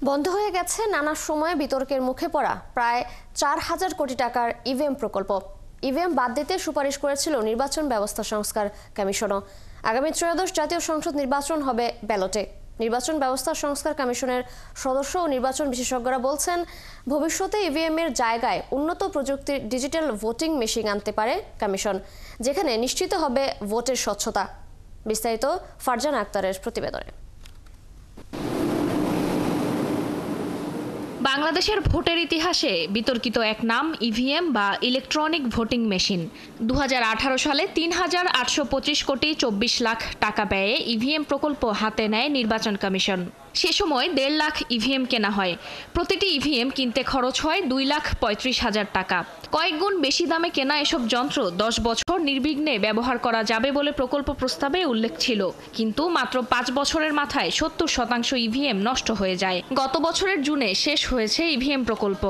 বন্ধ হয়ে গেছে নানা সময়ে বিতর্কের মুখে পড়া প্রায় ৪,০০০ কোটি টাকার ইভিএম প্রকল্প। ইভিএম বাদ দিতে সুপারিশ করেছিল নির্বাচন ব্যবস্থা সংস্কার কমিশনও। আগামী ত্রয়োদশ জাতীয় সংসদ নির্বাচন হবে ব্যালটে। নির্বাচন ব্যবস্থা সংস্কার কমিশনের সদস্য ও নির্বাচন বিশেষজ্ঞরা বলছেন, ভবিষ্যতে ইভিএম এর জায়গায় উন্নত প্রযুক্তির ডিজিটাল ভোটিং মেশিন আনতে পারে কমিশন, যেখানে নিশ্চিত হবে ভোটের স্বচ্ছতা। বিস্তারিত ফারজানা আক্তারের প্রতিবেদনে। বাংলাদেশের ভোটের ইতিহাসে বিতর্কিত এক নাম ইভিএম বা ইলেকট্রনিক ভোটিং মেশিন। 2018 সালে ৩,৮২৫ কোটি ২৪ লাখ টাকা ব্যয়ে ইভিএম প্রকল্প হাতে নেয় নির্বাচন কমিশন। সে সময় ১.৫ লাখ ইভিএম কেনা হয়। প্রতিটি ইভিএম কিনতে খরচ হয় ২,৩৫,০০০ টাকা। কয়েক গুণ বেশি দামে কেনা এসব যন্ত্র ১০ বছর নির্বিঘ্নে ব্যবহার করা যাবে বলে প্রকল্প প্রস্তাবে উল্লেখ ছিল, কিন্তু মাত্র ৫ বছরের মাথায় ৭০% ইভিএম নষ্ট হয়ে যায়। গত বছরের জুনে শেষ হয়েছে ইভিএম প্রকল্প।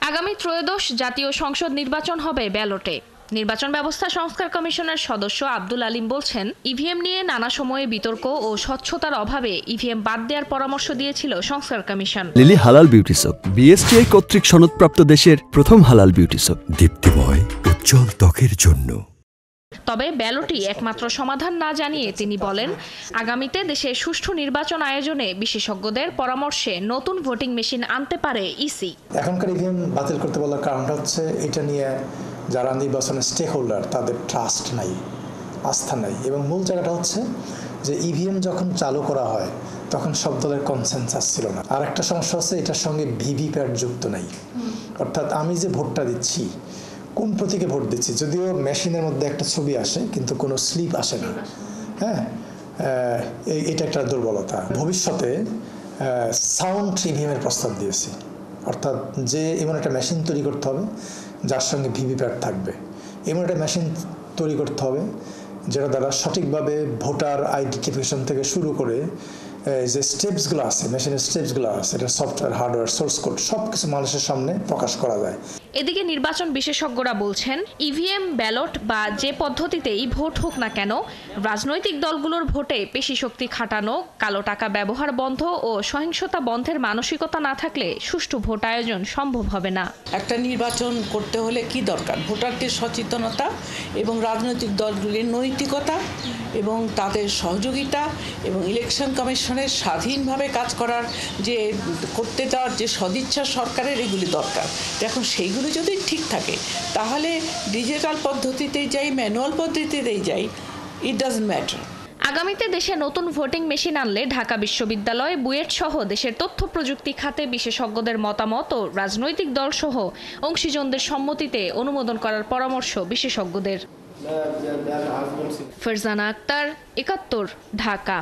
আগামী ত্রয়োদশ জাতীয় সংসদ নির্বাচন হবে ব্যালটে। নির্বাচন ব্যবস্থা সংস্কার কমিশনের সদস্য আব্দুল আলিম বলছেন, ইভিএম নিয়ে নানা সময়ে বিতর্ক ও স্বচ্ছতার অভাবে ইভিএম বাদ দেওয়ার পরামর্শ দিয়েছিল সংস্কার কমিশন। লিলি হালাল বিউটি সোপ, বিএসটিআই কর্তৃক সনদপ্রাপ্ত দেশের প্রথম হালাল বিউটি সোপ, দীপ্তিময় উজ্জ্বল ত্বকের জন্য। তবে ব্যালটই একমাত্র সমাধান না জানিয়ে তিনি বলেন, আগামীতে দেশে সুষ্ঠু নির্বাচন আয়োজনে বিশেষজ্ঞদের পরামর্শে নতুন ভোটিং মেশিন আনতে পারে ইসি। এখনকার ইভিএম বাতিল করতে বলার কারণটা হচ্ছে এটা নিয়ে যারা নির্বাচনের স্টেক হোল্ডার তাদের ট্রাস্ট নাই, আস্থা নাই, এবং মূল জায়গাটা হচ্ছে যে ইভিএম যখন চালু করা হয় তখন সব দলের কনসেনসাস ছিল না। আর একটা সমস্যা হচ্ছে এটার সঙ্গে ভিভিপ্যাট যুক্ত নাই, অর্থাৎ আমি যে ভোটটা দিচ্ছি কোন প্রতীকে ভোট দিচ্ছি, যদিও মেশিনের মধ্যে একটা ছবি আসে কিন্তু কোনো স্লিপ আসে না। হ্যাঁ, এটা একটা দুর্বলতা। ভবিষ্যতে সাউন্ড ইভিএমের প্রস্তাব দিয়েছি, অর্থাৎ যে এমন একটা মেশিন তৈরি করতে হবে যার সঙ্গে ভিভিপ্যাট থাকবে। এমন একটা মেশিন তৈরি করতে হবে যেটা দ্বারা সঠিকভাবে ভোটার আইডেন্টিফিকেশন থেকে শুরু করে যে স্টেপসগুলো আছে, মেশিনের স্টেপসগুলো আছে, এটা সফটওয়্যার, হার্ডওয়্যার, সোর্স কোড সব কিছু মানুষের সামনে প্রকাশ করা যায়। এদিকে নির্বাচন বিশেষজ্ঞরা বলছেন, ইভিএম, ব্যালট বা যে পদ্ধতিতেই ভোট হোক না কেন, রাজনৈতিক দলগুলোর ভোটে পেশি শক্তি খাটানো, কালো টাকা ব্যবহার বন্ধ ও সহিংসতা বন্ধের মানসিকতা না থাকলে সুষ্ঠু ভোট আয়োজন সম্ভব হবে না। একটা নির্বাচন করতে হলে কি দরকার? ভোটারদের সচেতনতা এবং রাজনৈতিক দলগুলির নৈতিকতা এবং তাদের সহযোগিতা এবং ইলেকশন কমিশনের স্বাধীনভাবে কাজ করার যে করতে যাওয়ার যে সদিচ্ছা সরকারের, এগুলি দরকার। এখন সেইগুলো যদি ঠিক থাকে তাহলে ডিজিটাল পদ্ধতিতেই যাই, ম্যানুয়াল পদ্ধতিতেই যাই, ইট ডাজন্ট ম্যাটার। আগামীতে দেশে নতুন ভোটিং মেশিন আনলে ঢাকা বিশ্ববিদ্যালয়, বুয়েট সহ দেশের তথ্য প্রযুক্তি খাতে বিশেষজ্ঞদের মতামত ও রাজনৈতিক দল সহ অংশীজনদের সম্মতিতে অনুমোদন করার পরামর্শ বিশেষজ্ঞদের। ফারজানা আক্তার, ৭১, ঢাকা।